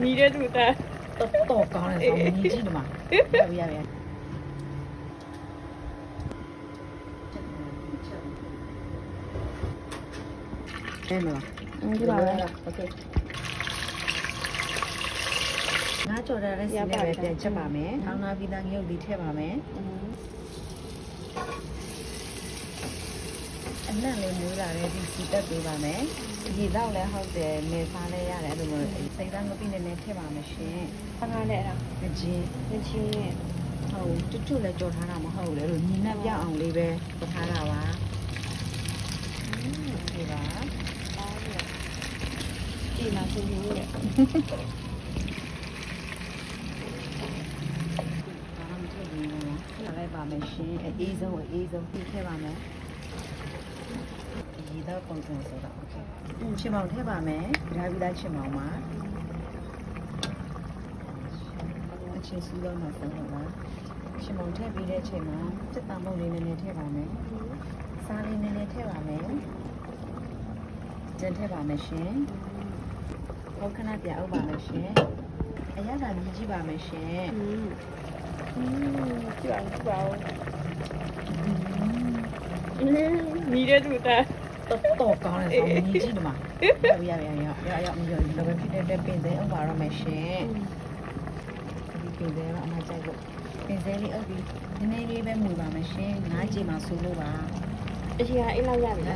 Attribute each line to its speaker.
Speaker 1: 迷着住的。
Speaker 2: 多高了，上年纪的嘛，要不要？没有吧？
Speaker 1: 知道了。
Speaker 2: OK。ငါကြော်ရတဲ့စီနဲ့ပဲပြန်ချက်ပါမယ်။ထောင်းနာပြီးသားငရုတ်လေးထည့်ပါမယ်။အနံ့လေးမွေးလာတဲ့ဒီစီတက်ပေးပါမယ်။ဒီတော့လည်းဟုတ်တယ်။နေစားလဲရတယ်အဲ့လိုမျိုးစိတ်သားမပြည့်နဲ့ထည့်ပါမယ်ရှင်။
Speaker 1: 刚刚来了，
Speaker 2: ငချင်း
Speaker 1: 年轻人。
Speaker 2: ဟုတ်တွတ်လည်းကြော်ထားတာမဟုတ်လေလို့ညီနဲ့ပြအောင်လေးပဲကြော်ထားတာပါ။ဒီပါ
Speaker 1: 地马是牛的。
Speaker 2: လိုက်ပါမယ်ရှင်အေးဆုံးပြီးထည့်ပါမယ်ဒီတော့ပုံစံဆိုတော့ okay ချင်မောင်ထည့်ပါမယ်ဒါပြီးသားချင်မောင်ပါအချင်းစီးတော့မှာဆုံးတော့ပါချင်မောင်ထည့်ပြီးတဲ့အချိန်မှာစက်တံမုတ်လေးနည်းနည်းထည့်ပါမယ်စားလေးနည်းနည်းထည့်ပါမယ်ကျန်ထည့်ပါမယ်ရှင်ဟုတ်ခဏပြအောင်ပါမယ်ရှင်အရသာမြည်ကြည့်ပါမယ်ရှင်
Speaker 1: 基本不包。迷着住的。
Speaker 2: 多高了，上年纪的嘛，要不要？那个这冰仔我玩了没事，冰仔了我再个，冰仔里那里边没玩没事，拿几嘛收了吧，
Speaker 1: 而且还一老远的。